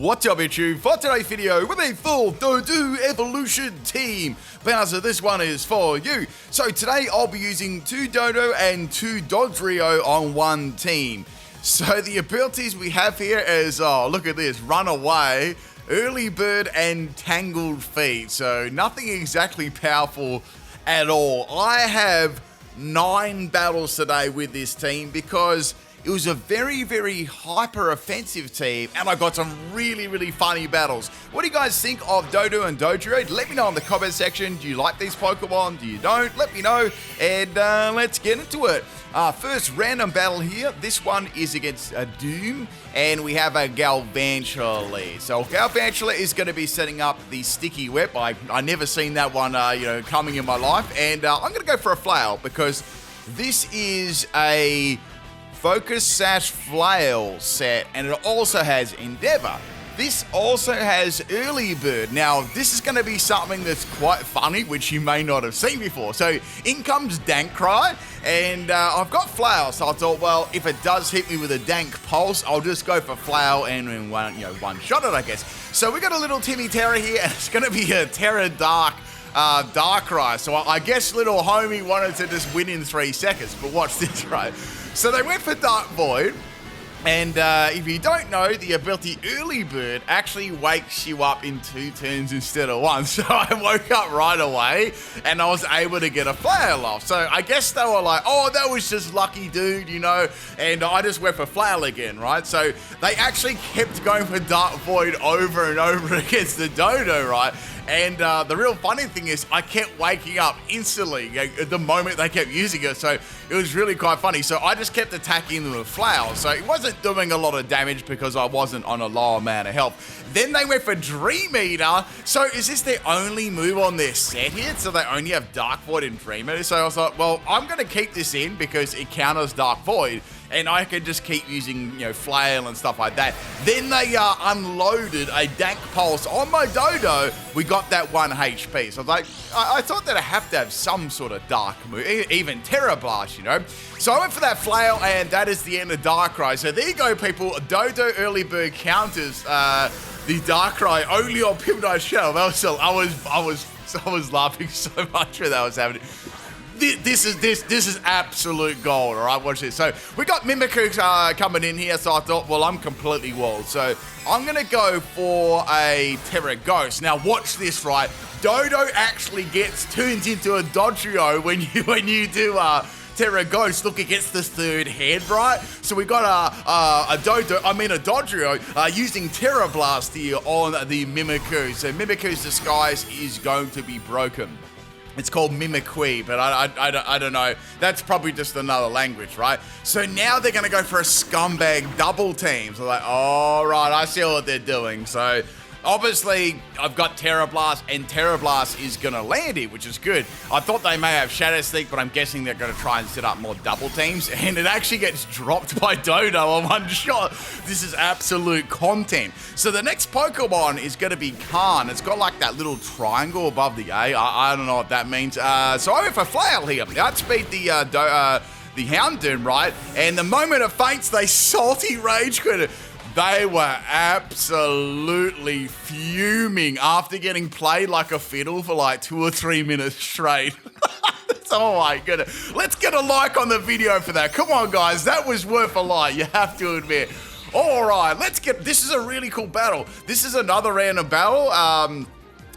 What's up, YouTube? For today's video, with a full Dodou evolution team. Bowser, this one is for you. So today I'll be using 2 Dodo and 2 Dodrio on one team. So the abilities we have here is, oh, look at this, Run Away, Early Bird, and Tangled Feet. So nothing exactly powerful at all. I have 9 battles today with this team because it was a very, very hyper-offensive team, and I got some really, really funny battles. What do you guys think of Dodou and Dodrio? Let me know in the comment section. Do you like these Pokemon? Do you don't? Let me know, and let's get into it. First random battle here. This one is against a Doom, and we have a Galvantula. So Galvantula is going to be setting up the Sticky Whip. I never seen that one, coming in my life, and I'm going to go for a Flail because this is a Focus/Flail set, and it also has Endeavor. This also has Early Bird. Now, this is going to be something that's quite funny, which you may not have seen before. So, in comes Darkrai, and I've got Flail, so I thought, well, if it does hit me with a Dank Pulse, I'll just go for Flail and one-shot it, I guess. So, we got a little Timmy Terra here, and it's going to be a Terra Dark Darkrai. So, I guess little homie wanted to just win in 3 seconds, but watch this, right? So they went for Dark Void, and if you don't know, the ability Early Bird actually wakes you up in 2 turns instead of 1. So I woke up right away, and I was able to get a Flail off. So I guess they were like, oh, that was just lucky, dude, and I just went for Flail again, right? So they actually kept going for Dark Void over and over against the Dodo, right? And the real funny thing is I kept waking up instantly at the moment they kept using it. So it was really quite funny. So I just kept attacking them with Flail. So it wasn't doing a lot of damage because I wasn't on a low amount of health. Then they went for Dream Eater. So is this their only move on their set here? So they only have Dark Void and Dream Eater. So I was like, well, I'm going to keep this in because it counters Dark Void. And I could just keep using, Flail and stuff like that. Then they unloaded a Dank Pulse on my Dodo. We got that 1 HP. So I was like, I thought that I have to have some sort of dark move, even Terra Blast, So I went for that Flail, and that is the end of Darkrai. So there you go, people. Dodo Early Bird counters the Darkrai only on PIMPNITE Shell. I was laughing so much when that was happening. This is absolute gold, all right? Watch this. So we got Mimikyu coming in here, so I thought, well, I'm completely walled. So I'm going to go for a Terra Ghost. Now, watch this, right? Dodo actually turns into a Dodrio when you do Terra Ghost. Look, it gets this 3rd head, right? So we got a Dodrio using Terra Blast here on the Mimikyu. So Mimikyu's disguise is going to be broken. It's called Mimikyu, but I don't know. That's probably just another language, right? So now they're going to go for a scumbag double team. So like, all right, I see what they're doing. So obviously, I've got Terra Blast, and Terra Blast is going to land here, which is good. I thought they may have Shadow Sneak, but I'm guessing they're going to try and set up more double teams, and it actually gets dropped by Dodo on 1 shot. This is absolute content. So the next Pokemon is going to be Khan. It's got like that little triangle above the A. I don't know what that means. So I went for Flail here. Outspeed the Houndoom, right? And the moment it faints, they Salty Rage Quit it. They were absolutely fuming after getting played like a fiddle for like 2 or 3 minutes straight. Oh my goodness. Let's get a like on the video for that. Come on, guys. That was worth a like, you have to admit. All right, this is a really cool battle. This is another random battle, and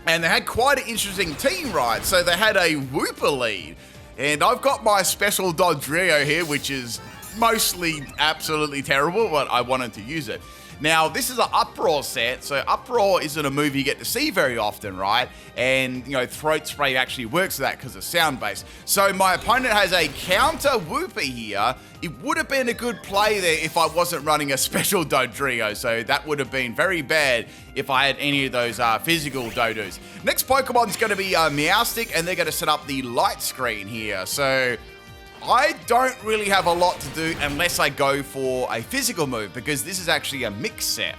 they had quite an interesting team, right? So they had a Wooper lead, and I've got my special Dodrio here, which is mostly absolutely terrible, but I wanted to use it. Now, this is an Uproar set, so Uproar isn't a move you get to see very often, right? And, Throat Spray actually works for that because it's sound-based. So my opponent has a counter Wooper here. It would have been a good play there if I wasn't running a special Dodrio, so that would have been very bad if I had any of those physical Dodus. Next Pokemon's going to be Meowstic, and they're going to set up the light screen here. So I don't really have a lot to do unless I go for a physical move, because this is actually a mix set.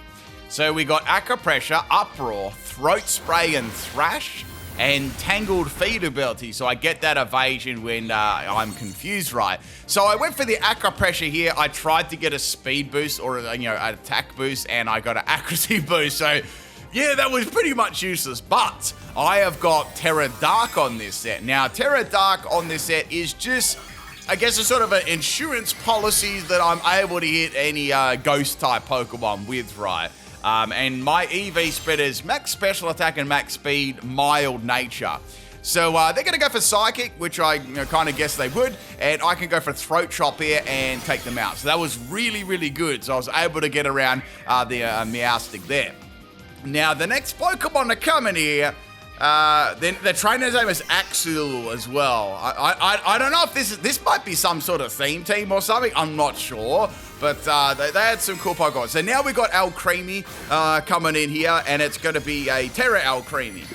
So we got Aqua Pressure, Uproar, Throat Spray, and Thrash. and Tangled Feed ability, so I get that evasion when I'm confused, right? So I went for the Aqua Pressure here. I tried to get a speed boost or, an attack boost, and I got an accuracy boost, so yeah, that was pretty much useless, but I have got Terra Dark on this set. Now, Terra Dark on this set is just, I guess, a sort of an insurance policy that I'm able to hit any ghost-type Pokemon with, right? And my EV spread is max special attack and max speed, mild nature. So they're going to go for Psychic, which I kind of guessed they would, and I can go for Throat Chop here and take them out. So that was really, really good. So I was able to get around the Meowstic there. Now, the next Pokemon to come in here, then the trainer's name is Axel as well. I don't know if this might be some sort of theme team or something. I'm not sure, but they had some cool Pokemon. So now we got Alcremie coming in here, and it's going to be a Terra Alcremie.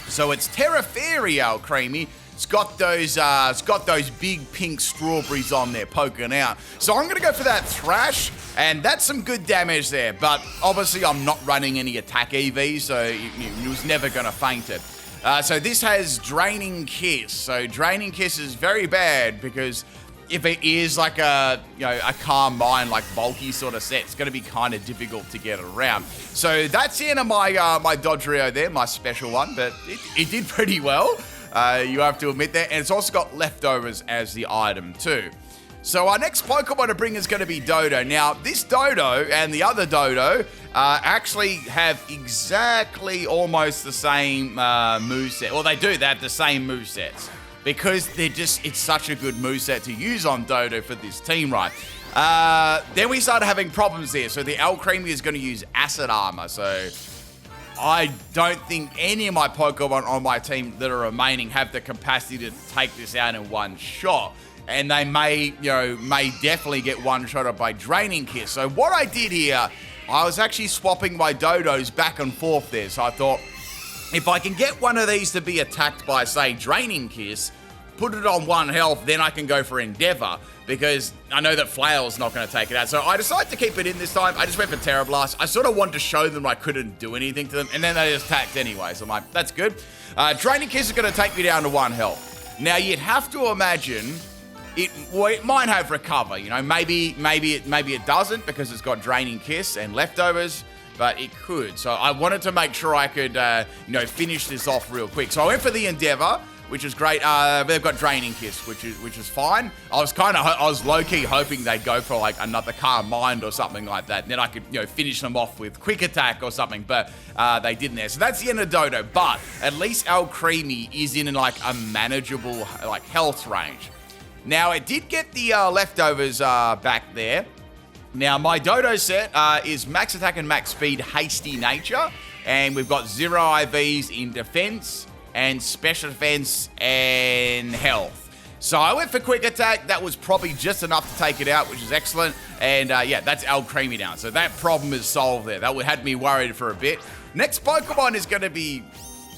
So it's Terra Fairy Alcremie. It's got those big pink strawberries on there poking out. So I'm going to go for that Thrash, and that's some good damage there. But obviously I'm not running any attack EV, so it was never going to faint it. So this has Draining Kiss. So Draining Kiss is very bad because if it is like a Calm Mind, like bulky sort of set, it's going to be kind of difficult to get around. So that's the end of my my Dodrio there, my special one, but it did pretty well. You have to admit that. And it's also got Leftovers as the item too. So our next Pokemon to bring is going to be Dodo. Now, this Dodo and the other Dodo actually have exactly almost the same moveset. Well, they do. They have the same movesets. Because it's such a good moveset to use on Dodo for this team, right? Then we started having problems there. So the Alcremie is going to use Acid Armor. So I don't think any of my Pokemon on my team that are remaining have the capacity to take this out in one shot. And they may definitely get one-shotted by Draining Kiss. So what I did here, I was actually swapping my Dodos back and forth there. So I thought, if I can get one of these to be attacked by, say, Draining Kiss, put it on 1 health, then I can go for Endeavor, because I know that Flail's not going to take it out. So I decided to keep it in this time. I just went for Terra Blast. I sort of wanted to show them I couldn't do anything to them, and then they just attacked anyway. So I'm like, that's good. Draining Kiss is going to take me down to 1 health. Now, you'd have to imagine it might have Recover. Maybe it doesn't because it's got Draining Kiss and Leftovers, but it could. So I wanted to make sure I could, finish this off real quick. So I went for the Endeavor, which is great. They've got Draining Kiss, which is fine. I was low-key hoping they'd go for like another Calm Mind or something like that. Then I could, finish them off with Quick Attack or something, but they didn't there. So that's the end of Dodo, but at least Alcremie is in like a manageable health range. Now, it did get the Leftovers back there. Now, my Dodo set is Max Attack and Max Speed, Hasty Nature. And we've got 0 IVs in Defense and Special Defense and Health. So I went for Quick Attack. That was probably just enough to take it out, which is excellent. And that's Alcremie down. So that problem is solved there. That had me worried for a bit. Next Pokemon is going to be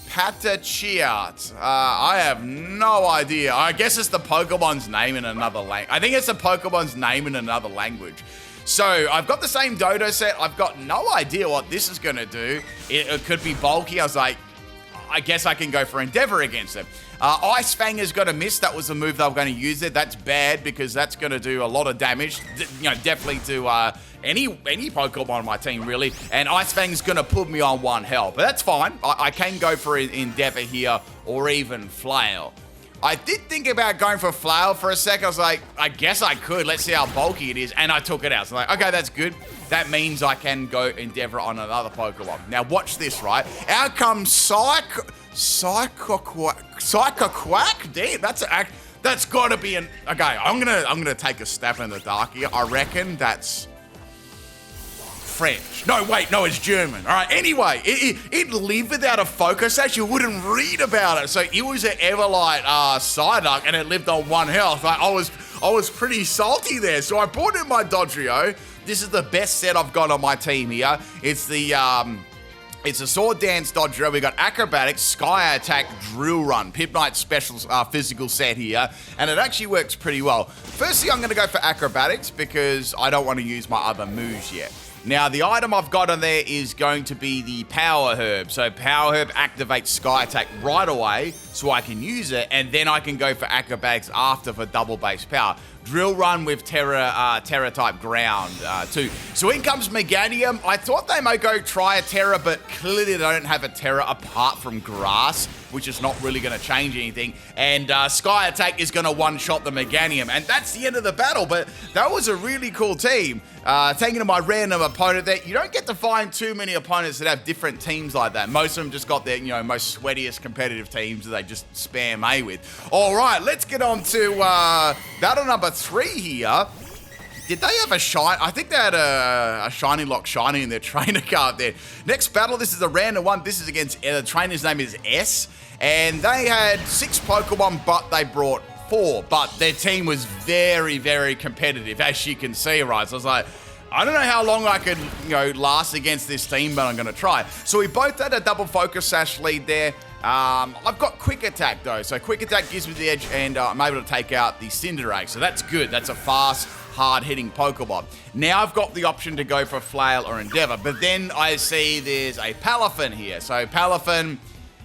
Patachiat. I have no idea. I guess it's the Pokemon's name in another language. I think it's the Pokemon's name in another language. So I've got the same Dodo set. I've got no idea what this is going to do. It could be bulky. I was like, I guess I can go for Endeavor against it. Ice Fang is going to miss. That was the move they were going to use it. That's bad because that's going to do a lot of damage. Definitely to any Pokemon on my team, really. And Ice Fang is going to put me on 1 health. But that's fine. I can go for Endeavor here or even Flail. I did think about going for Flail for a second. I was like, I guess I could. Let's see how bulky it is. And I took it out. So I'm like, okay, that's good. That means I can go Endeavor on another Pokemon. Now watch this, right? Out comes Psycho Quack. Damn, that's got to be an... Okay, I'm gonna take a stab in the dark here. I reckon that's French. No, wait, no, it's German. All right, anyway, it lived without a focus sash. You wouldn't read about it. So it was an Everlight Psyduck, and it lived on 1 health. I was pretty salty there. So I brought in my Dodrio. This is the best set I've got on my team here. It's the it's a Sword Dance Dodrio. We got Acrobatics, Sky Attack, Drill Run, PIMPNITE special physical set here, and it actually works pretty well. Firstly, I'm going to go for Acrobatics because I don't want to use my other moves yet. Now, the item I've got on there is going to be the Power Herb. So Power Herb activates Sky Attack right away, so I can use it, and then I can go for Acrobatics after for double base power. Drill Run with Terra type ground too. So in comes Meganium. I thought they might go try a Terra, but clearly they don't have a Terra apart from Grass, which is not really going to change anything. And Sky Attack is going to one-shot the Meganium, and that's the end of the battle. But that was a really cool team. Taking to my random opponent there, you don't get to find too many opponents that have different teams like that. Most of them just got their, most sweatiest competitive teams that they just spam A with. All right, let's get on to battle number 3 here. Did they have a shine? I think they had a shiny lock shiny in their trainer card there. Next battle, this is a random one. This is against, the trainer's name is S. And they had 6 Pokemon, but they brought 4. But their team was very, very competitive, as you can see, right? So I was like, I don't know how long I could, last against this team, but I'm going to try. So we both had a double Focus Sash lead there. I've got Quick Attack, though. So Quick Attack gives me the edge, and I'm able to take out the Cinderace. So that's good. That's a fast, hard-hitting Pokemon. Now I've got the option to go for Flail or Endeavor, but then I see there's a Palafin here. So Palafin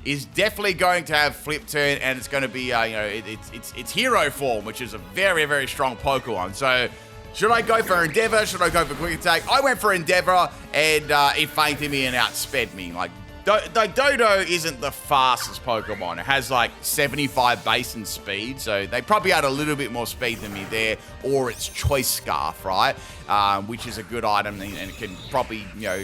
is definitely going to have Flip Turn, and it's going to be, it's Hero Form, which is a very, very strong Pokemon. So should I go for Endeavor? Should I go for Quick Attack? I went for Endeavor, and it fainted me and outsped me. Like, Doduo isn't the fastest Pokemon. It has like 75 base and speed, so they probably had a little bit more speed than me there, or its Choice Scarf, right? Which is a good item, and it can probably,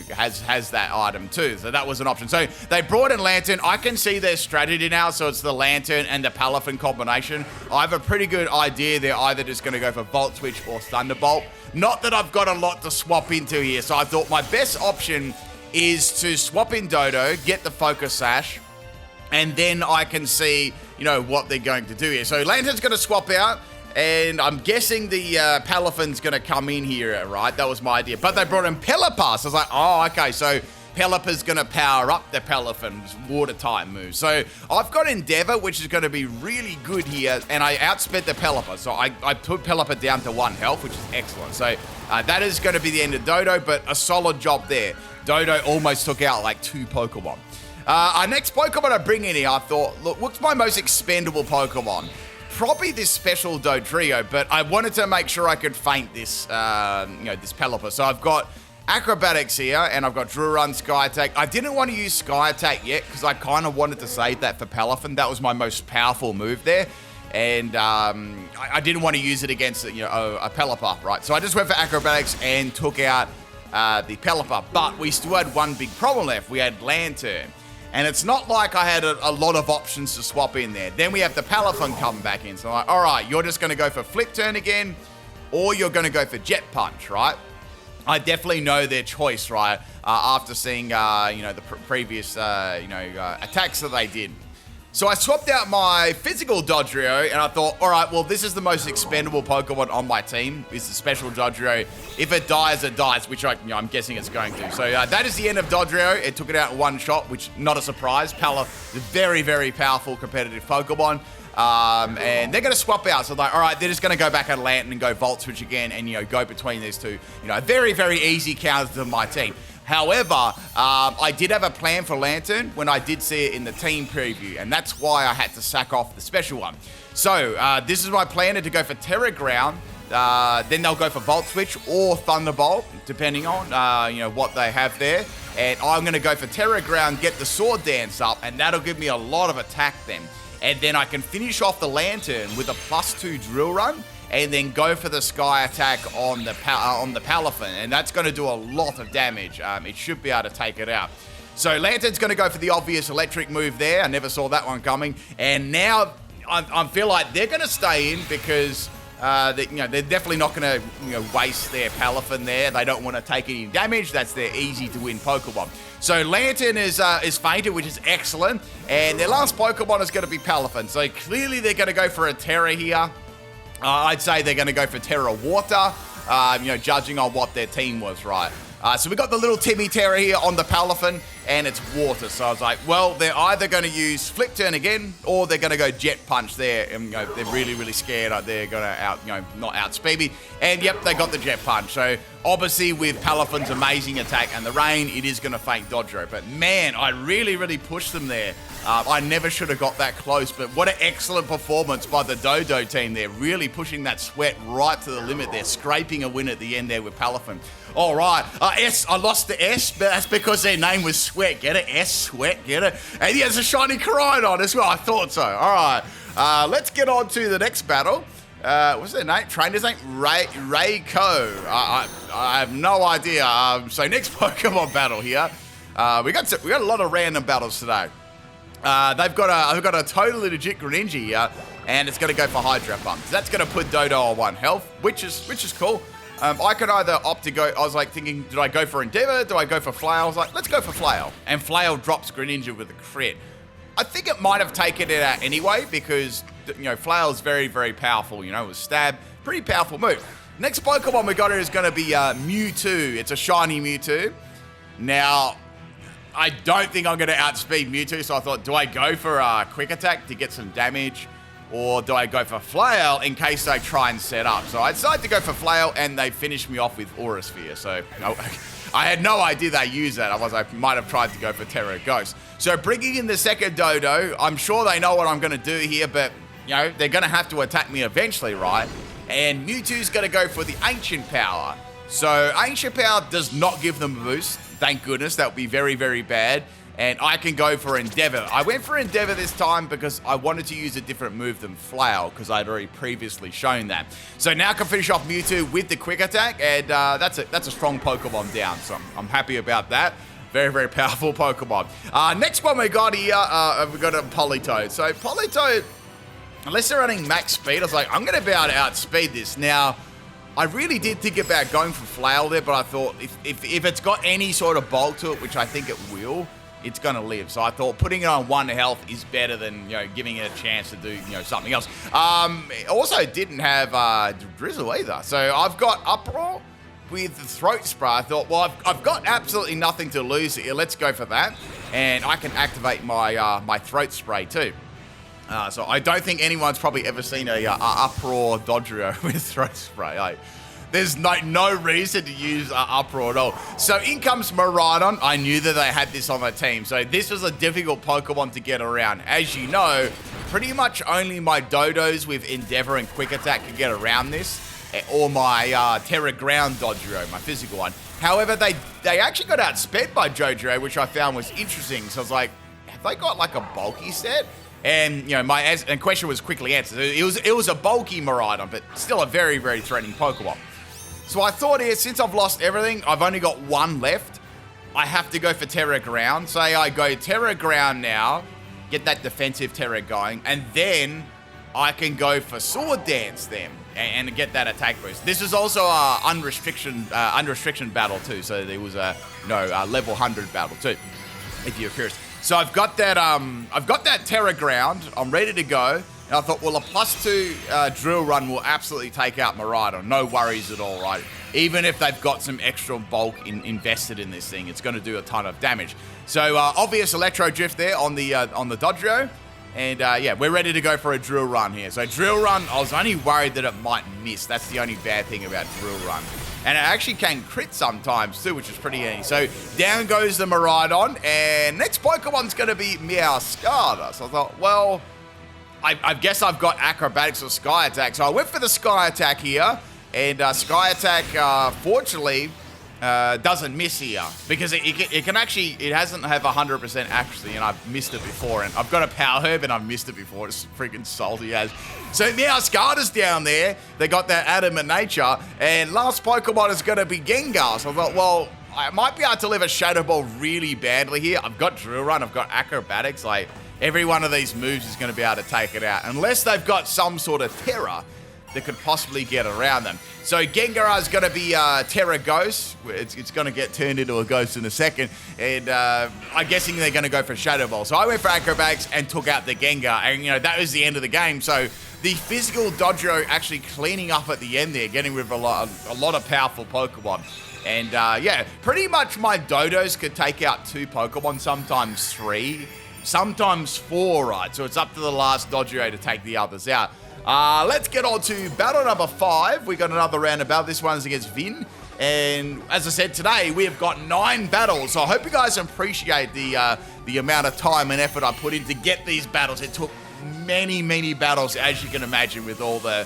has that item too. So that was an option. So they brought in Lantern. I can see their strategy now, so it's the Lantern and the Palafin combination. I have a pretty good idea they're either just going to go for Volt Switch or Thunderbolt. Not that I've got a lot to swap into here, so I thought my best option is to swap in Dodo, get the Focus Sash, and then I can see, what they're going to do here. So Lantern's going to swap out, and I'm guessing the Palafin's going to come in here, right? That was my idea. But they brought in Pelipper. So I was like, oh, okay, so Pelipper's going to power up the Palafin's water type move. So I've got Endeavor, which is going to be really good here, and I outsped the Pelipper. So I put Pelipper down to 1 health, which is excellent. So that is going to be the end of Dodo, but a solid job there. Dodo almost took out like 2 Pokemon. Our next Pokemon I bring in here, I thought, look, what's my most expendable Pokemon? Probably this special Dodrio, but I wanted to make sure I could feint this, this Pelipper. So I've got Acrobatics here, and I've got Drill Run, Sky Attack. I didn't want to use Sky Attack yet, because I kind of wanted to save that for Palafin. That was my most powerful move there. And I didn't want to use it against, a Pelipper, right? So I just went for Acrobatics and took out the Pelipper, but we still had one big problem left. We had Lantern, and it's not like I had a lot of options to swap in there. Then we have the Palafin come back in, so I'm like, all right, you're just going to go for Flip Turn again, or you're going to go for Jet Punch, right? I definitely know their choice, right? After seeing, the previous, attacks that they did. So I swapped out my physical Dodrio, and I thought, all right, well, this is the most expendable Pokemon on my team, is the special Dodrio. If it dies, it dies, which I'm guessing it's going to. So that is the end of Dodrio. It took it out in 1 shot, which, not a surprise. The very, very powerful competitive Pokemon. And they're going to swap out. So like, all right, they're just going to go back at Lantern and go Volt Switch again and, go between these two. Very, very easy counters to my team. However, I did have a plan for Lantern when I did see it in the team preview, and that's why I had to sack off the special one. So, this is my plan, to go for Terra Ground, then they'll go for Volt Switch or Thunderbolt, depending on, what they have there. And I'm going to go for Terra Ground, get the Sword Dance up, and that'll give me a lot of attack then. And then I can finish off the Lantern with a +2 Drill Run, and then go for the Sky Attack on the Palafin, and that's going to do a lot of damage. It should be able to take it out. So Lantern's going to go for the obvious electric move there. I never saw that one coming. And now I feel like they're going to stay in because they're definitely not going to waste their Palafin there. They don't want to take any damage. That's their easy to win Pokemon. So Lantern is fainted, which is excellent. And their last Pokemon is going to be Palafin. So clearly they're going to go for a Terra here. I'd say they're going to go for Terra Water, judging on what their team was, right? So we got the little Timmy Terra here on the Palafin, and it's water. So I was like, well, they're either going to use Flip Turn again, or they're going to go Jet Punch there, and they're really, really scared they're going to not outspeed me. And yep, they got the Jet Punch. So obviously with Palafin's amazing attack and the rain, it is going to fake Dodrio. But man, I really, really pushed them there. I never should have got that close, but what an excellent performance by the Doduo team there, really pushing that sweat right to the limit there, scraping a win at the end there with Palafin. All right, I lost the S, but that's because their name was Sweat. Get it? S, Sweat, get it? And he has a shiny Koraidon as well. I thought so. All right, let's get on to the next battle. What's their name? Trainer's name? Rayco. I have no idea. So next Pokemon battle here. We got a lot of random battles today. I've got a totally legit Greninja here, and it's going to go for Hydro Pump. That's going to put Dodo on 1 health, which is cool. I could either opt to go. I was like thinking, did I go for Endeavor? Do I go for Flail? I was like, let's go for Flail. And Flail drops Greninja with a crit. I think it might have taken it out anyway because Flail is very, very powerful. With Stab, pretty powerful move. Next Pokemon we got here is going to be Mewtwo. It's a shiny Mewtwo. Now, I don't think I'm going to outspeed Mewtwo, so I thought, do I go for Quick Attack to get some damage, or do I go for Flail in case they try and set up? So I decided to go for Flail, and they finished me off with Aura Sphere. So I had no idea they used that. Otherwise, I might have tried to go for Terra Ghost. So bringing in the second Dodo, I'm sure they know what I'm going to do here, but they're going to have to attack me eventually, right? And Mewtwo's going to go for the Ancient Power. So Ancient Power does not give them a boost. Thank goodness, that would be very, very bad. And I can go for Endeavor. I went for Endeavor this time because I wanted to use a different move than Flail, because I'd already previously shown that. So now I can finish off Mewtwo with the Quick Attack, and that's a strong Pokemon down. So I'm happy about that. Very, very powerful Pokemon. Next one we got here, we got a Politoed. So Politoed, unless they're running max speed, I was like, I'm going to be able to outspeed this. Now, I really did think about going for Flail there, but I thought if it's got any sort of bulk to it, which I think it will, it's going to live. So I thought putting it on 1 health is better than giving it a chance to do something else. It also didn't have Drizzle either. So I've got Uproar with the Throat Spray. I thought, well, I've got absolutely nothing to lose here. Let's go for that, and I can activate my my Throat Spray too. So I don't think anyone's probably ever seen a Uproar Dodrio with Throat Spray. There's no reason to use Uproar at all. So in comes Miraidon. I knew that they had this on their team. So this was a difficult Pokemon to get around. As you know, pretty much only my Dodos with Endeavor and Quick Attack can get around this. Or my Terra Ground Dodrio, my physical one. However, they actually got outsped by Dodrio, which I found was interesting. So I was like, have they got like a bulky set? And my question was quickly answered. It was a bulky Miraidon, but still a very, very threatening Pokemon. So I thought here, since I've lost everything, I've only got 1 left. I have to go for Terra Ground. Say I go Terra Ground now, get that defensive Terra going, and then I can go for Sword Dance then and get that attack boost. This is also a unrestriction battle too. So there was a level 100 battle too, if you're curious. So I've got that Terra Ground. I'm ready to go. And I thought, well, a +2 Drill Run will absolutely take out Miraidon. No worries at all, right? Even if they've got some extra bulk invested in this thing, it's going to do a ton of damage. So obvious Electro Drift there on the Dodrio. And yeah, we're ready to go for a Drill Run here. So Drill Run, I was only worried that it might miss. That's the only bad thing about Drill Run. And it actually can crit sometimes too, which is pretty handy. So down goes the Miraidon, and next Pokemon's going to be Meowscarlet. So I thought, well, I guess I've got Acrobatics or Sky Attack. So I went for the Sky Attack here, and Sky Attack, fortunately, doesn't miss here because it hasn't have 100% accuracy, and I've missed it before. And I've got a Power Herb, and I've missed it before. It's freaking salty as. So Meowscarlet's down there. They got that Adamant Nature, and last Pokemon is going to be Gengar. So I thought, well, I might be able to live a Shadow Ball really badly here. I've got Drill Run, I've got Acrobatics. Like, every one of these moves is going to be able to take it out, unless they've got some sort of Terra that could possibly get around them. So Gengar is going to be Terra Ghost. It's going to get turned into a ghost in a second. And I'm guessing they're going to go for Shadow Ball. So I went for Acrobatics and took out the Gengar. And, that was the end of the game. So the physical Dodrio actually cleaning up at the end there, getting rid of a lot of powerful Pokemon. And yeah, pretty much my Dodos could take out 2 Pokemon, sometimes 3, sometimes 4, right? So it's up to the last Dodrio to take the others out. Let's get on to battle number 5. We got another round of battle. This one's against Vin. And as I said, today we have got 9 battles. So I hope you guys appreciate the amount of time and effort I put in to get these battles. It took many battles, as you can imagine, with all the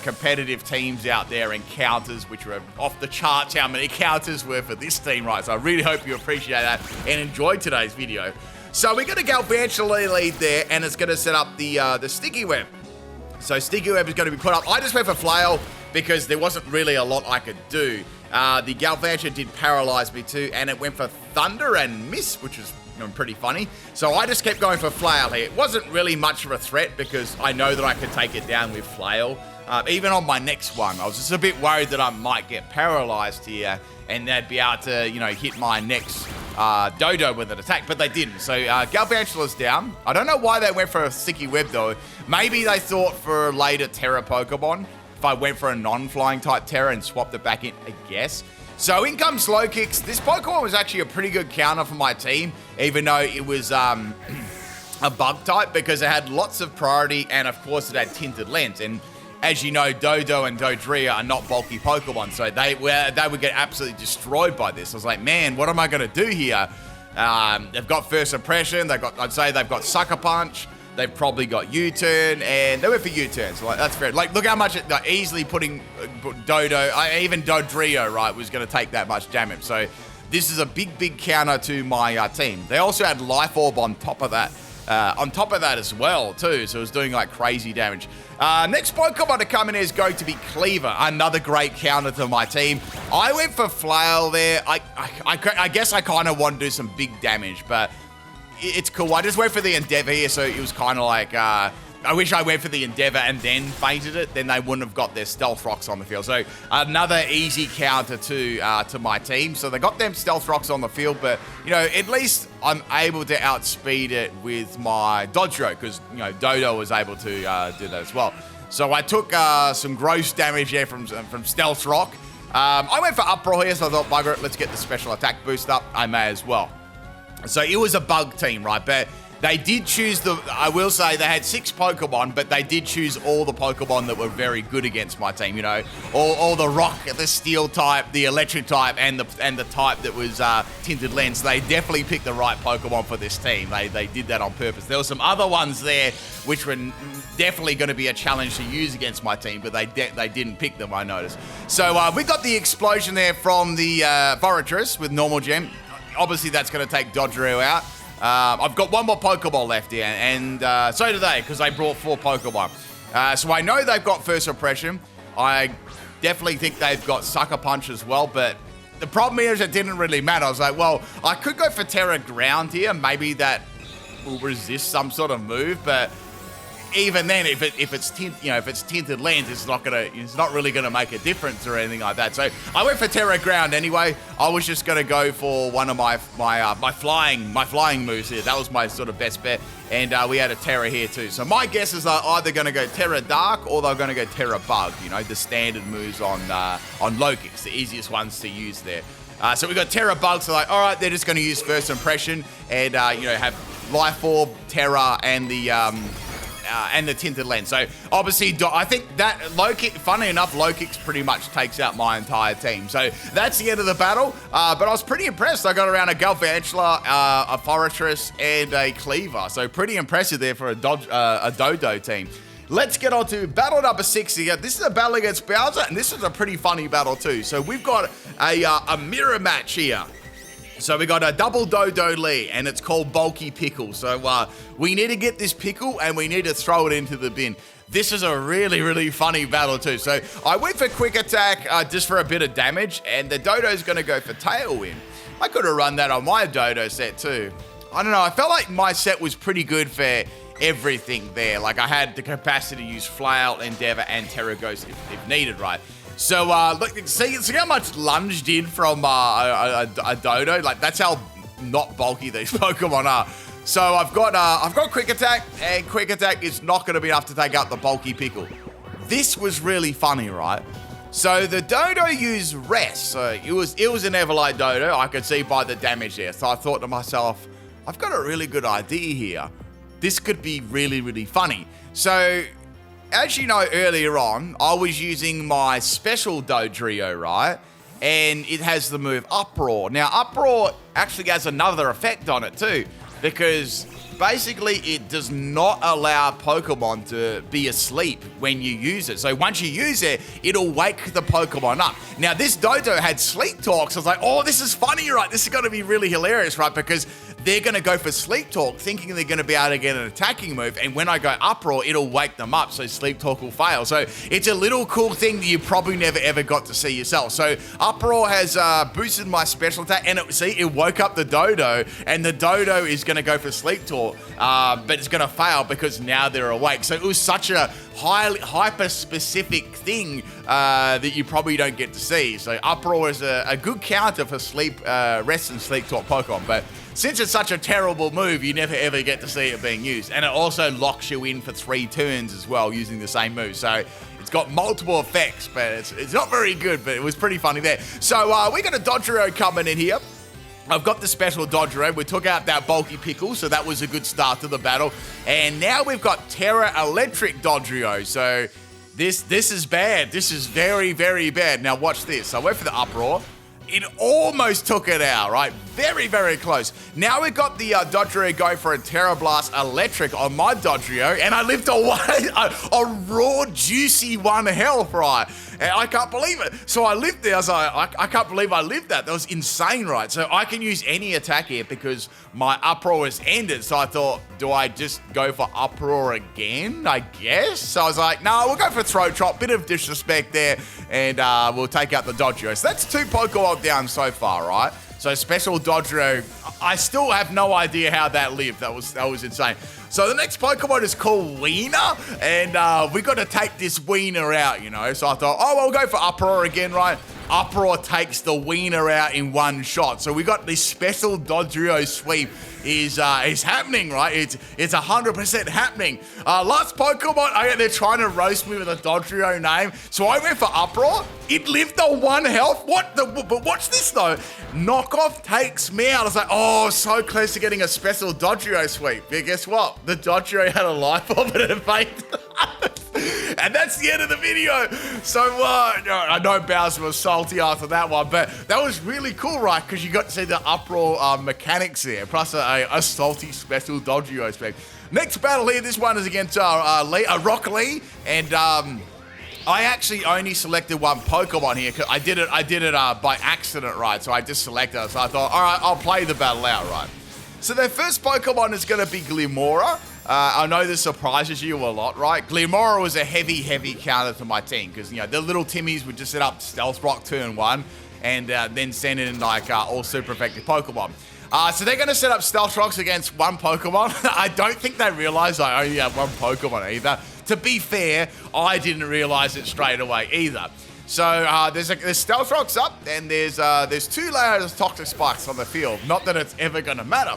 competitive teams out there and counters, which were off the charts how many counters were for this team, right? So I really hope you appreciate that and enjoyed today's video. So we're going to Galvantula lead there, and it's going to set up the Sticky Web. So Sticky Web is going to be put up. I just went for Flail because there wasn't really a lot I could do. The Galvantula did paralyze me too, and it went for Thunder and Miss, which is pretty funny. So I just kept going for Flail here. It wasn't really much of a threat because I know that I could take it down with Flail. Even on my next one, I was just a bit worried that I might get paralyzed here and they'd be able to, hit my next Dodo with an attack, but they didn't. So Galvantula's down. I don't know why they went for a Sticky Web though. Maybe they thought for later Terra Pokemon, if I went for a non-flying type Terra and swapped it back in, I guess. So in comes Slow Kicks. This Pokemon was actually a pretty good counter for my team, even though it was a bug type because it had lots of priority and of course it had Tinted Lens. And as you know, Dodo and Dodrio are not bulky Pokemon, so they would get absolutely destroyed by this. I was like, man, what am I going to do here? They've got First Impression. I'd say they've got Sucker Punch. They've probably got U-Turn, and they went for U-Turn, so that's fair. Like, look how much easily putting Dodo, even Dodrio, right, was going to take that much damage. So this is a big counter to my team. They also had Life Orb on top of that. As well, too, so it was doing like crazy damage. Next Pokemon to come in is going to be Cleaver, another great counter to my team. I went for Flail there. I guess I kind of want to do some big damage, but it's cool. I just went for the Endeavor here, so it was kind of like, I wish I went for the Endeavor and then fainted it, then they wouldn't have got their Stealth Rocks on the field. So another easy counter to my team. So they got them Stealth Rocks on the field, but, at least I'm able to outspeed it with my Dodrio because, Dodo was able to do that as well. So I took some gross damage there from Stealth Rock. I went for Uproar here, so I thought, bugger it, let's get the special attack boost up. I may as well. So it was a bug team, right? But they did choose I will say they had 6 Pokemon, but they did choose all the Pokemon that were very good against my team, all the rock, the steel type, the electric type, and the type that was Tinted Lens. They definitely picked the right Pokemon for this team. They did that on purpose. There were some other ones there which were definitely going to be a challenge to use against my team, but they didn't pick them, I noticed. So we got the explosion there from the Forretress with normal gem. Obviously, that's going to take Dodrio out. I've got 1 more Pokeball left here, and so do they, because they brought 4 Pokemon. So I know they've got First Impression. I definitely think they've got Sucker Punch as well, but the problem here is it didn't really matter. I was like, well, I could go for Terra Ground here. Maybe that will resist some sort of move, but even then, if it's Tinted Lens, it's not really gonna make a difference or anything like that. So I went for Terra Ground anyway. I was just gonna go for one of my flying moves here. That was my sort of best bet, and we had a Terra here too. So my guess is they're either gonna go Terra Dark or they're gonna go Terra Bug. The standard moves on low kicks, the easiest ones to use there. So we got Terra Bug. So all right, they're just gonna use First Impression and have Life Orb, Terra, and the Tinted Lens. So obviously, I think that low kick, funny enough, low kicks pretty much takes out my entire team. So that's the end of the battle. But I was pretty impressed. I got around a Galvantula, a Forretress, and a Cleaver. So pretty impressive there for a Dodo team. Let's get on to battle number 6 here. This is a battle against Bowser, and this is a pretty funny battle too. So we've got a mirror match here. So we got a double Dodo Lee, and it's called Bulky Pickle. So we need to get this pickle, and we need to throw it into the bin. This is a really funny battle too. So I went for Quick Attack just for a bit of damage, and the Dodo's going to go for Tailwind. I could have run that on my Dodo set too. I don't know. I felt like my set was pretty good for everything there. Like I had the capacity to use Flail, Endeavor, and Terra Ghost if needed, right? So, look, see how much lunge did from a Dodo? Like, that's how not bulky these Pokemon are. So, I've got Quick Attack, and Quick Attack is not going to be enough to take out the bulky Pickle. This was really funny, right? So the Dodo used Rest. So it was an Everlight Dodo. I could see by the damage there. So I thought to myself, I've got a really good idea here. This could be really, really funny. So as you know, earlier on, I was using my special Dodrio, right? And it has the move Uproar. Now, Uproar actually has another effect on it too, because basically it does not allow Pokemon to be asleep when you use it. So once you use it, it'll wake the Pokemon up. Now, this Dodo had Sleep Talk, so I was like, oh, this is funny, right? This is going to be really hilarious, right? Because they're going to go for Sleep Talk, thinking they're going to be able to get an attacking move, and when I go Uproar, it'll wake them up, so Sleep Talk will fail. So it's a little cool thing that you probably never ever got to see yourself. So Uproar has boosted my special attack, and it woke up the Dodo, and the Dodo is going to go for Sleep Talk, but it's going to fail because now they're awake. So it was such a hyper-specific thing that you probably don't get to see. So Uproar is a good counter for Rest and Sleep Talk Pokemon, but since it's such a terrible move, you never ever get to see it being used. And it also locks you in for 3 turns as well using the same move. So it's got multiple effects, but it's not very good, but it was pretty funny there. So we got a Dodrio coming in here. I've got the special Dodrio. We took out that bulky pickle, so that was a good start to the battle. And now we've got Terra Electric Dodrio. So this is bad. This is very, very bad. Now watch this. I went for the Uproar. It almost took it out, right? Very, very close. Now we've got the Dodrio go for a Terra Blast Electric on my Dodrio, and I lived a raw, juicy 1 health, right? And I can't believe it. So I lived there. I was like, I can't believe I lived that. That was insane, right? So I can use any attack here because my Uproar has ended. So I thought, do I just go for Uproar again, I guess? So I was like, no, we'll go for Throat Chop. Bit of disrespect there, and we'll take out the Dodrio. So that's 2 Pokemon down so far, right? So special Dodrio, I still have no idea how that lived. That was insane. So the next Pokemon is called Wiener, and we got to take this Wiener out, you know. So I thought, oh, we'll go for Uproar again, right? Uproar takes the Wiener out in 1 shot. So we got this special Dodrio sweep is happening, right? It's 100% happening. Last Pokemon, they're trying to roast me with a Dodrio name. So I went for Uproar. It lived on 1 health. But watch this though. Knockoff takes me out. I was like, oh, so close to getting a special Dodrio sweep. But guess what? The Dodrio had a life orb and it fainted. And that's the end of the video. So I know Bowser was salty after that one, but that was really cool, right? Because you got to see the Uproar mechanics there, plus a salty special Dodrio spec. Next battle here, this one is against Rock Lee, and I actually only selected 1 Pokemon here because I did it by accident, right? So I just selected it. So I thought, all right, I'll play the battle out, right? So their first Pokemon is going to be Glimmora. I know this surprises you a lot, right? Glimmora was a heavy counter to my team because, you know, the little Timmies would just set up Stealth Rock turn 1 and then send in, like, all super effective Pokemon. So they're going to set up Stealth Rocks against 1 Pokemon. I don't think they realize I only have 1 Pokemon either. To be fair, I didn't realize it straight away either. So there's Stealth Rocks up, and there's 2 layers of Toxic Spikes on the field. Not that it's ever going to matter.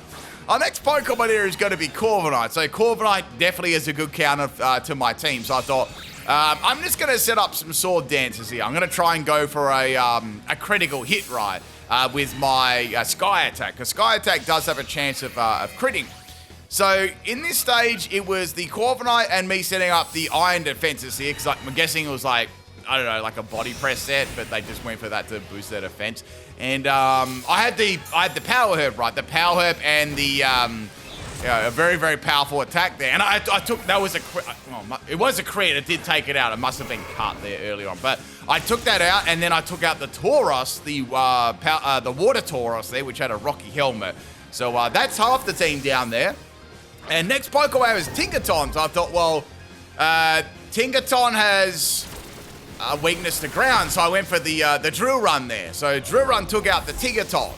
Our next Pokemon here is going to be Corviknight. So Corviknight definitely is a good counter to my team. So I thought, I'm just going to set up some Sword Dances here. I'm going to try and go for a critical hit, right, with my Sky Attack. Because Sky Attack does have a chance of critting. So in this stage, it was the Corviknight and me setting up the Iron Defenses here. Because I'm guessing it was like, I don't know, like a body press set, but they just went for that to boost their defense. And I had the Power Herb, right? The Power Herb and the a very, very powerful attack there. And I took, that was it was a crit. It did take it out. It must have been cut there earlier on. But I took that out, and then I took out the Tauros, the Water Tauros there, which had a rocky helmet. So that's half the team down there. And next Pokemon is Tinkaton. So I thought, well, Tinkaton has a weakness to ground, so I went for the Drill Run there. So Drill Run took out the Tinkaton.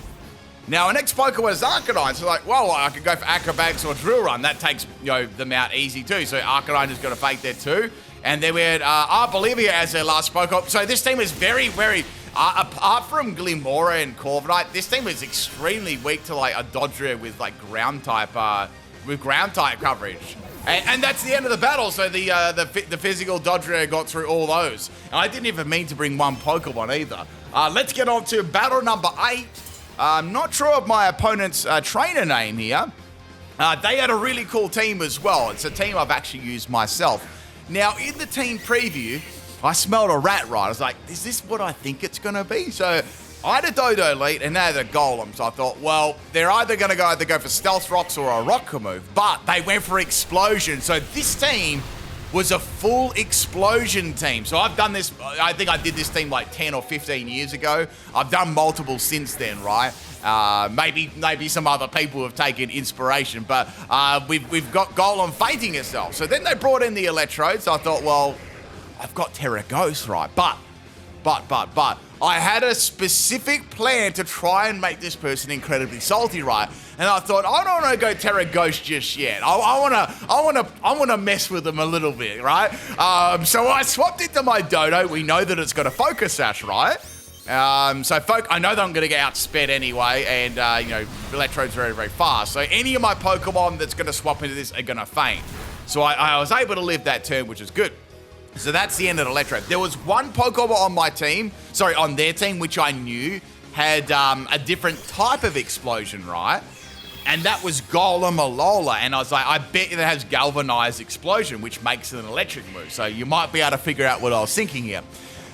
Now, our next Pokemon is Arcanine, so like, well, I could go for Acrobatics or Drill Run. That takes, you know, them out easy too. So Arcanine has got a fake there too. And then we had Arbolivia as their last Pokemon. So this team is very, very, apart from Glimmora and Corviknight, this team is extremely weak to like a Dodrio with like ground type coverage. And that's the end of the battle. So the physical Dodrio got through all those. And I didn't even mean to bring one Pokemon either. Let's get on to battle number 8. I'm not sure of my opponent's trainer name here. They had a really cool team as well. It's a team I've actually used myself. Now, in the team preview, I smelled a rat right. I was like, is this what I think it's going to be? So I had a Dodo lead and they had a Golem. So I thought, well, they're either going to go for Stealth Rocks or a Rock move. But they went for Explosion. So this team was a full Explosion team. So I've done this, I think I did this team like 10 or 15 years ago. I've done multiple since then, right? Maybe some other people have taken inspiration, but we've got Golem fainting itself. So then they brought in the Electrodes. I thought, well, I've got Terra Ghost, right? But I had a specific plan to try and make this person incredibly salty, right? And I thought, I don't want to go Terra Ghost just yet. I want to mess with them a little bit, right? So I swapped into my Dodo. We know that it's got a Focus Sash, right? I know that I'm going to get outsped anyway, and, Electrode's very, very fast. So any of my Pokemon that's going to swap into this are going to faint. So I was able to live that turn, which is good. So that's the end of Electrode. There was one Pokemon on their team, which I knew had a different type of explosion, right? And that was Golem Alola. And I was like, I bet it has Galvanized Explosion, which makes it an electric move. So you might be able to figure out what I was thinking here.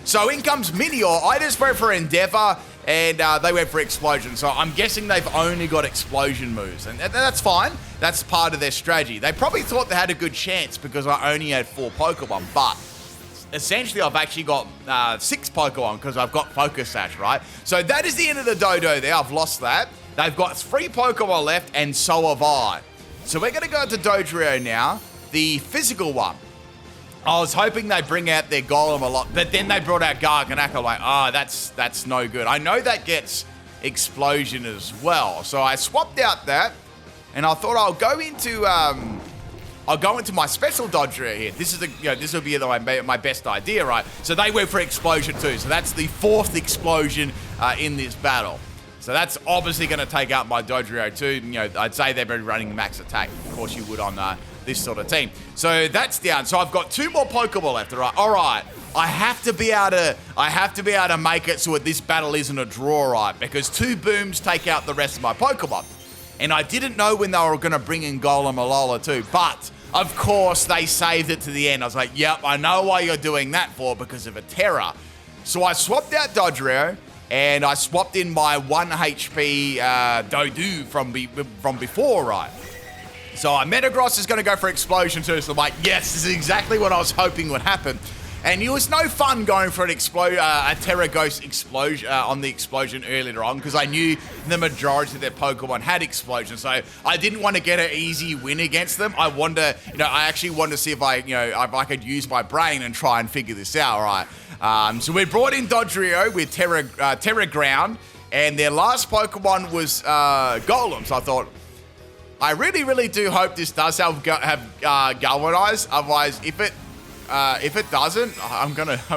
So in comes Meteor. I just went for Endeavor, and they went for Explosion. So I'm guessing they've only got Explosion moves. And that's fine. That's part of their strategy. They probably thought they had a good chance because I only had 4 Pokemon. But essentially, I've actually got 6 Pokemon because I've got Focus Sash, right? So that is the end of the Dodo there. I've lost that. They've got 3 Pokemon left, and so have I. So we're going to go to Dodrio now, the physical one. I was hoping they'd bring out their Golem a lot, but then they brought out Garganacl. I'm like, that's no good. I know that gets Explosion as well. So I swapped out that, and I thought I'll go into my special Dodrio here. This is this will be my best idea, right? So they went for Explosion too. So that's the 4th Explosion in this battle. So that's obviously going to take out my Dodrio too. I'd say they've been running max attack. Of course you would on this sort of team. So that's down. So I've got 2 more Pokeball left. All right. I have to be able to make it so that this battle isn't a draw, right? Because 2 booms take out the rest of my Pokemon. And I didn't know when they were going to bring in Golem Alola too. But of course they saved it to the end. I was like, yep, I know why you're doing that for, because of a Terra. So I swapped out Dodrio, and I swapped in my 1 HP Dodou from before, right? So Metagross is going to go for Explosion too. So I'm like, yes, this is exactly what I was hoping would happen. And it was no fun going for a Terra Ghost Explosion on the Explosion earlier on, because I knew the majority of their Pokemon had Explosion. So I didn't want to get an easy win against them. I actually wanted to see if I could use my brain and try and figure this out, right? So we brought in Dodrio with Terra Ground, and their last Pokemon was Golem. So I thought, I really, really do hope this does have Galvanized. Otherwise, if it doesn't,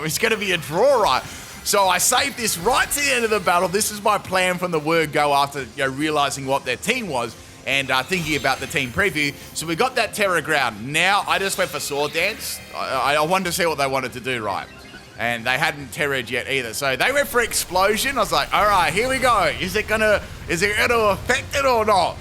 it's gonna be a draw, right? So I saved this right to the end of the battle. This is my plan from the word go after realizing what their team was and thinking about the team preview. So we got that Terra Ground. Now I just went for Sword Dance. I wanted to see what they wanted to do, right? And they hadn't terrored yet either. So they went for Explosion. I was like, all right, here we go. Is it gonna affect it or not?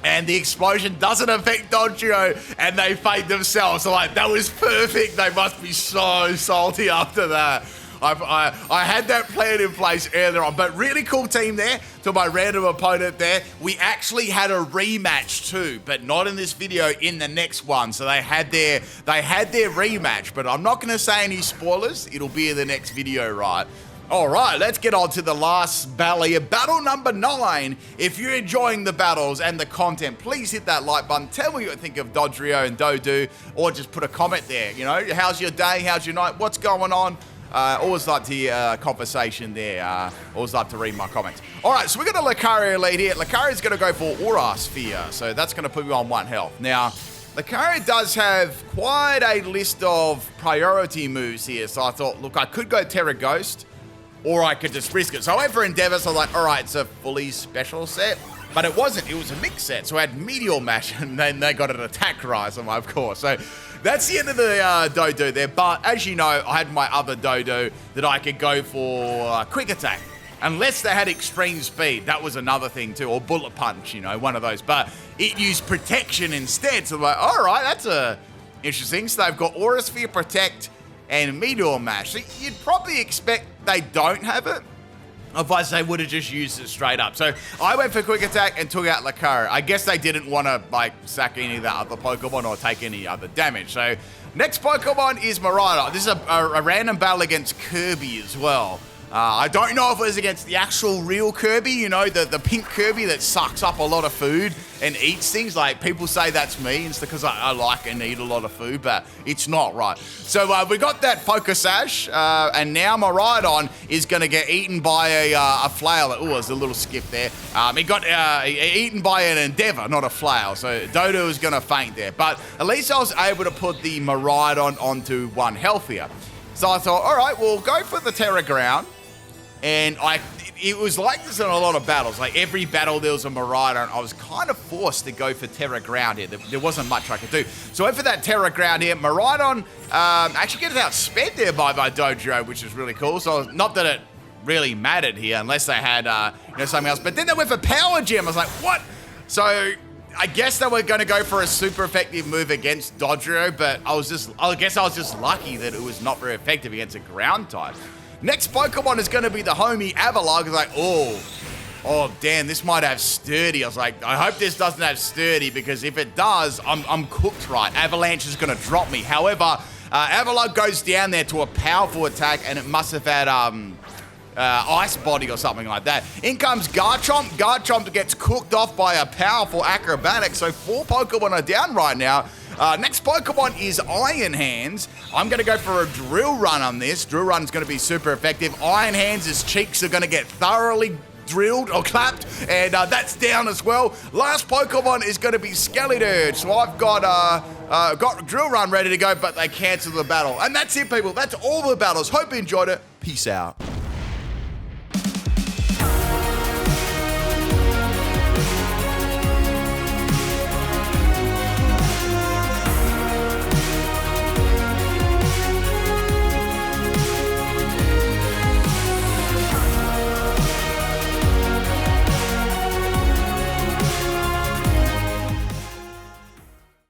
And the Explosion doesn't affect Dodrio, and they fade themselves. So like, that was perfect. They must be so salty after that. I had that plan in place earlier on, but really cool team there. To my random opponent there, we actually had a rematch too, but not in this video, in the next one. So they had their rematch, but I'm not going to say any spoilers. It'll be in the next video, right? All right, let's get on to the last battle here. Battle number 9. If you're enjoying the battles and the content, please hit that like button. Tell me what you think of Dodrio and Dodu, or just put a comment there. How's your day? How's your night? What's going on? Always like to hear conversation there. Always like to read my comments. All right, so we've got a Lucario lead here. Lucaria's going to go for Aura Sphere, so that's going to put me on 1 health. Now, Lucario does have quite a list of priority moves here, so I thought, look, I could go Terra Ghost, or I could just risk it. So I went for Endeavor, so I was like, all right, it's a fully special set. but it wasn't. It was a mix set, so I had Meteor Mash, and then they got an Attack Rise on my, of course. So that's the end of the Dodu there, but as you know, I had my other Dodu that I could go for Quick Attack. Unless they had extreme speed, that was another thing too, or bullet punch, you know, one of those. But it used protection instead, so I'm like, all right, that's interesting. So they've got Aura Sphere, Protect, and Meteor Mash. So you'd probably expect they don't have it. Otherwise, they would have just used it straight up. So I went for Quick Attack and took out Lucario. I guess they didn't want to, like, sack any of the other Pokemon or take any other damage. So next Pokemon is Miraidon. This is a random battle against Kirby as well. I don't know if it was against the actual real Kirby, you know, the pink Kirby that sucks up a lot of food and eats things. Like, people say that's me. It's because I like and eat a lot of food, but it's not right. So we got that Focus Sash, and now Miraidon is going to get eaten by a flail. Oh, there's a little skip there. He got eaten by an Endeavor, not a flail. So Dodu is going to faint there. But at least I was able to put the Miraidon onto one healthier. So I thought, all right, we'll go for the Terra Ground. And it was like this in a lot of battles. Like, every battle there was a Miraidon. I was kind of forced to go for Terra Ground here. There wasn't much I could do. So I went for that Terra Ground here. Miraidon actually gets outsped there by Dodrio, which is really cool. So not that it really mattered here unless they had you know, something else. But then they went for Power Gem. I was like, what? So I guess they were going to go for a super effective move against Dodrio, but I guess I was just lucky that it was not very effective against a ground type. Next Pokemon is going to be the homie Avalugg. I was like, oh, damn, this might have Sturdy. I was like, I hope this doesn't have Sturdy, because if it does, I'm cooked right. Avalanche is going to drop me. However, Avalugg goes down there to a powerful attack, and it must have had Ice Body or something like that. In comes Garchomp. Garchomp gets cooked off by a powerful Acrobatic, so 4 Pokemon are down right now. Next Pokemon is Iron Hands. I'm going to go for a Drill Run on this. Drill Run is going to be super effective. Iron Hands' cheeks are going to get thoroughly drilled or clapped, and that's down as well. Last Pokemon is going to be Skeleturge. So I've got Drill Run ready to go, but they cancel the battle. And that's it, people. That's all the battles. Hope you enjoyed it. Peace out.